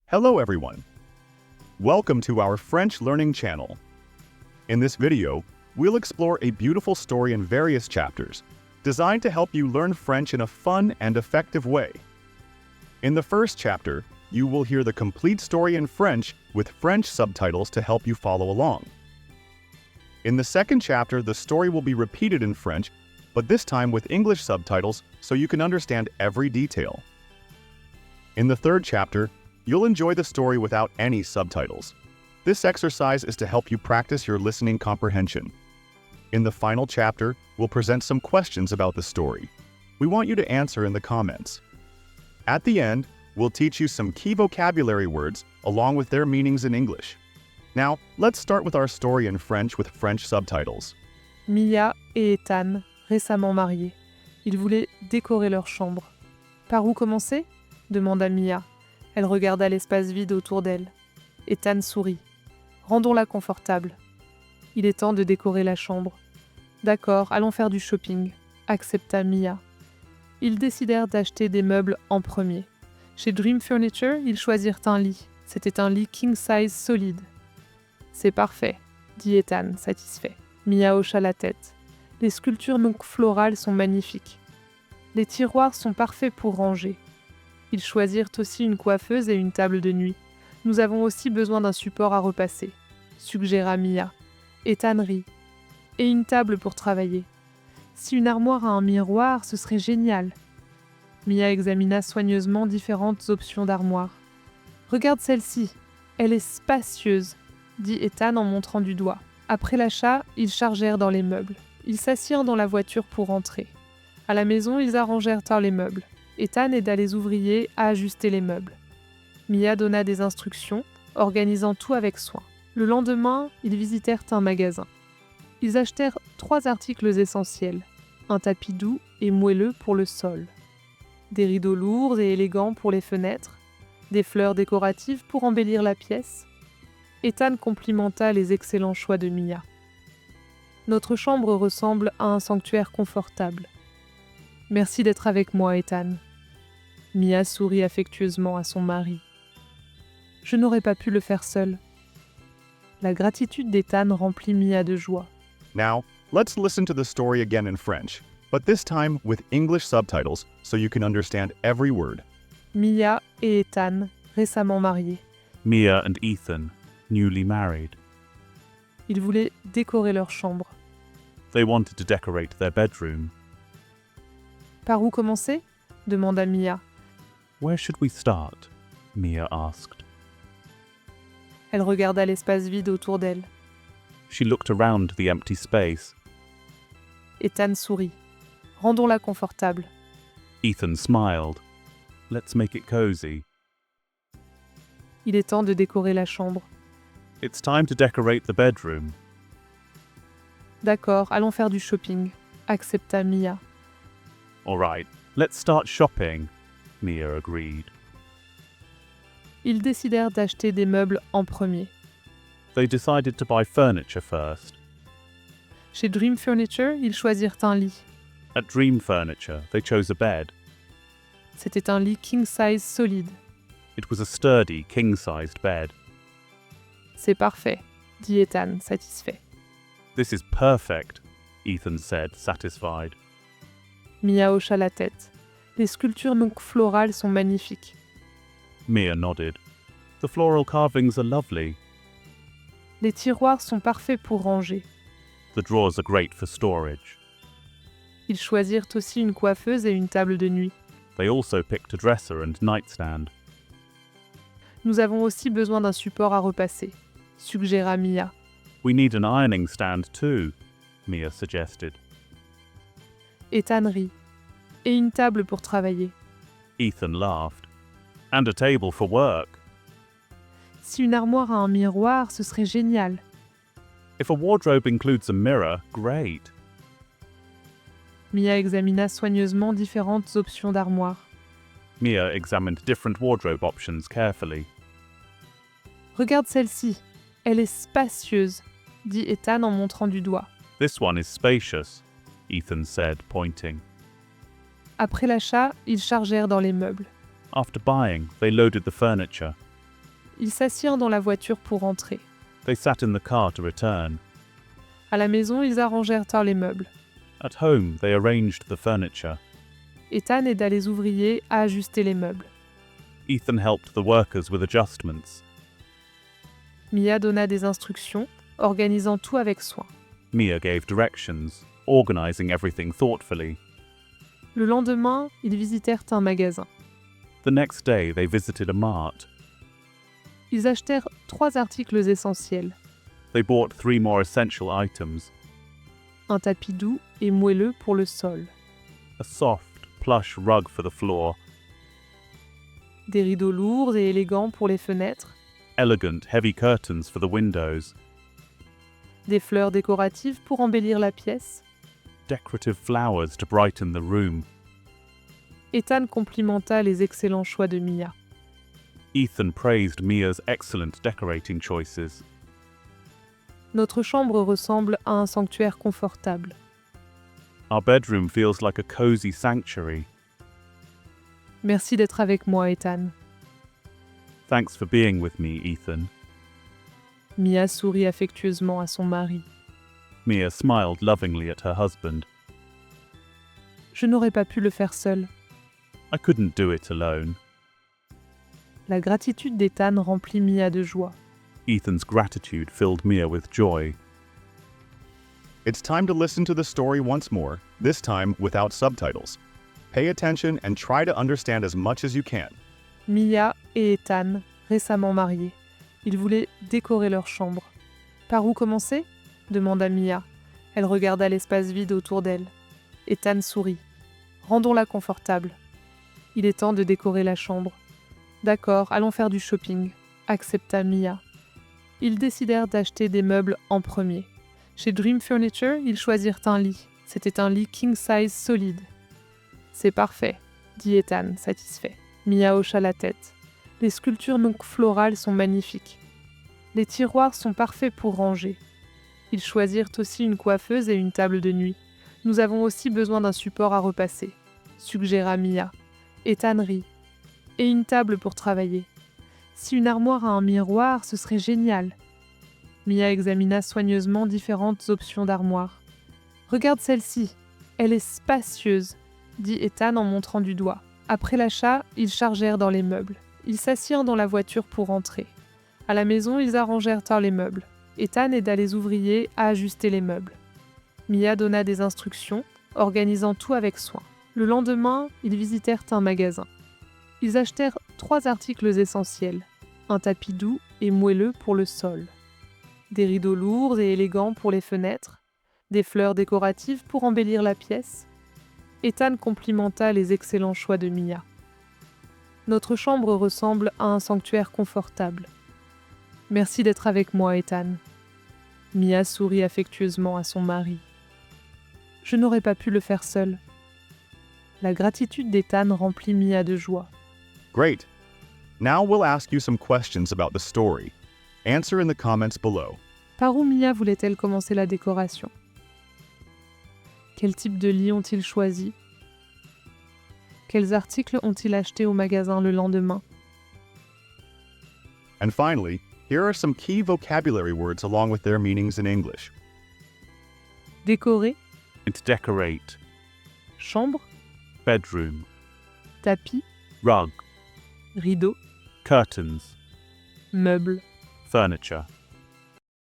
Hello everyone! Welcome to our French learning channel. In this video, we'll explore a beautiful story in various chapters, designed to help you learn French in a fun and effective way. In the first chapter, you will hear the complete story in French with French subtitles to help you follow along. In the second chapter, the story will be repeated in French, but this time with English subtitles so you can understand every detail. In the third chapter, you'll enjoy the story without any subtitles. This exercise is to help you practice your listening comprehension. In the final chapter, we'll present some questions about the story. We want you to answer in the comments. At the end, we'll teach you some key vocabulary words along with their meanings in English. Now, let's start with our story in French with French subtitles. Mia et Ethan, récemment mariés. Ils voulaient décorer leur chambre. Par où commencer ? Demanda Mia. Elle regarda l'espace vide autour d'elle. Ethan sourit. Rendons-la confortable. Il est temps de décorer la chambre. D'accord, allons faire du shopping, accepta Mia. Ils décidèrent d'acheter des meubles en premier. Chez Dream Furniture, ils choisirent un lit. C'était un lit king size solide. C'est parfait, dit Ethan, satisfait. Mia hocha la tête. Les sculptures florales sont magnifiques. Les tiroirs sont parfaits pour ranger. Ils choisirent aussi une coiffeuse et une table de nuit. Nous avons aussi besoin d'un support à repasser, suggéra Mia. Ethan rit. Et une table pour travailler. Si une armoire a un miroir, ce serait génial. Mia examina soigneusement différentes options d'armoire. Regarde celle-ci, elle est spacieuse, dit Ethan en montrant du doigt. Après l'achat, ils chargèrent dans les meubles. Ils s'assirent dans la voiture pour rentrer. À la maison, ils arrangèrent les meubles. Ethan aida les ouvriers à ajuster les meubles. Mia donna des instructions, organisant tout avec soin. Le lendemain, ils visitèrent un magasin. Ils achetèrent 3 articles essentiels. Un tapis doux et moelleux pour le sol. Des rideaux lourds et élégants pour les fenêtres. Des fleurs décoratives pour embellir la pièce. Ethan complimenta les excellents choix de Mia. Notre chambre ressemble à un sanctuaire confortable. Merci d'être avec moi, Ethan. Mia sourit affectueusement à son mari. Je n'aurais pas pu le faire seule. La gratitude d'Ethan remplit Mia de joie. Now, let's listen to the story again in French, but this time with English subtitles so you can understand every word. Mia et Ethan, récemment mariés. Mia and Ethan, newly married. Ils voulaient décorer leur chambre. They wanted to decorate their bedroom. Par où commencer ? Demanda Mia. Where should we start? Mia asked. Elle regarda l'espace vide autour d'elle. She looked around the empty space. Ethan sourit. Rendons-la confortable. Ethan smiled. Let's make it cozy. Il est temps de décorer la chambre. It's time to decorate the bedroom. D'accord, allons faire du shopping, accepta Mia. All right, let's start shopping, Mia agreed. Ils décidèrent d'acheter des meubles en premier. They decided to buy furniture first. Chez Dream Furniture, ils choisirent un lit. At Dream Furniture, they chose a bed. C'était un lit king size solide. It was a sturdy, king-sized bed. C'est parfait, dit Ethan, satisfait. This is perfect, Ethan said, satisfied. Mia hocha la tête. Les sculptures florales sont magnifiques. Mia nodded. The floral carvings are lovely. Les tiroirs sont parfaits pour ranger. The drawers are great for storage. Ils choisirent aussi une coiffeuse et une table de nuit. They also picked a dresser and nightstand. Nous avons aussi besoin d'un support à repasser, suggéra Mia. We need an ironing stand too, Mia suggested. Ethan rit. Et une table pour travailler. Ethan laughed. And a table for work. Si une armoire a un miroir, ce serait génial. If a wardrobe includes a mirror, great. Mia examina soigneusement différentes options d'armoire. Mia examined different wardrobe options carefully. Regarde celle-ci, elle est spacieuse, dit Ethan en montrant du doigt. This one is spacious, Ethan said, pointing. Après l'achat, ils chargèrent dans les meubles. After buying, they loaded the furniture. Ils s'assirent dans la voiture pour rentrer. They sat in the car to return. À la maison, ils arrangèrent les meubles. At home, they arranged the furniture. Ethan aida les ouvriers à ajuster les meubles. Ethan helped the workers with adjustments. Mia donna des instructions, organisant tout avec soin. Mia gave directions, organizing everything thoughtfully. Le lendemain, ils visitèrent un magasin. The next day, they visited a mart. Ils achetèrent 3 articles essentiels. They bought 3 more essential items: Un tapis doux et moelleux pour le sol. a soft, plush rug for the floor, Des rideaux lourds et élégants pour les fenêtres. elegant, heavy curtains for the windows, Des fleurs décoratives pour embellir la pièce. decorative flowers to brighten the room. Ethan complimenta les excellents choix de Mia. Ethan praised Mia's excellent decorating choices. Notre chambre ressemble à un sanctuaire confortable. Our bedroom feels like a cozy sanctuary. Merci d'être avec moi, Ethan. Thanks for being with me, Ethan. Mia sourit affectueusement à son mari. Mia smiled lovingly at her husband. Je n'aurais pas pu le faire seule. I couldn't do it alone. La gratitude d'Ethan remplit Mia de joie. Ethan's gratitude filled Mia with joy. It's time to listen to the story once more, this time without subtitles. Pay attention and try to understand as much as you can. Mia et Ethan, récemment mariés. Ils voulaient décorer leur chambre. Par où commencer ? Demanda Mia. Elle regarda l'espace vide autour d'elle. Ethan sourit. Rendons-la confortable. Il est temps de décorer la chambre. D'accord, allons faire du shopping, accepta Mia. Ils décidèrent d'acheter des meubles en premier. Chez Dream Furniture, ils choisirent un lit. C'était un lit king size solide. C'est parfait, dit Ethan, satisfait. Mia hocha la tête. Les sculptures florales sont magnifiques. Les tiroirs sont parfaits pour ranger. Ils choisirent aussi une coiffeuse et une table de nuit. Nous avons aussi besoin d'un support à repasser, suggéra Mia. Ethan rit. Et une table pour travailler. Si une armoire a un miroir, ce serait génial. Mia examina soigneusement différentes options d'armoire. Regarde celle-ci, elle est spacieuse, dit Ethan en montrant du doigt. Après l'achat, ils chargèrent dans les meubles. Ils s'assirent dans la voiture pour rentrer. À la maison, ils arrangèrent les meubles. Ethan aida les ouvriers à ajuster les meubles. Mia donna des instructions, organisant tout avec soin. Le lendemain, ils visitèrent un magasin. Ils achetèrent 3 articles essentiels. Un tapis doux et moelleux pour le sol. Des rideaux lourds et élégants pour les fenêtres. Des fleurs décoratives pour embellir la pièce. Ethan complimenta les excellents choix de Mia. Notre chambre ressemble à un sanctuaire confortable. Merci d'être avec moi, Ethan. Mia sourit affectueusement à son mari. Je n'aurais pas pu le faire seule. La gratitude d'Ethan remplit Mia de joie. Great! Now we'll ask you some questions about the story. Answer in the comments below. Par où Mia voulait-elle commencer la décoration ? Quel type de lit ont-ils choisi ? Quels articles ont-ils achetés au magasin le lendemain ? And finally, here are some key vocabulary words along with their meanings in English. Décorer, And to decorate, chambre, bedroom, tapis, rug, rideau, curtains, meubles. furniture.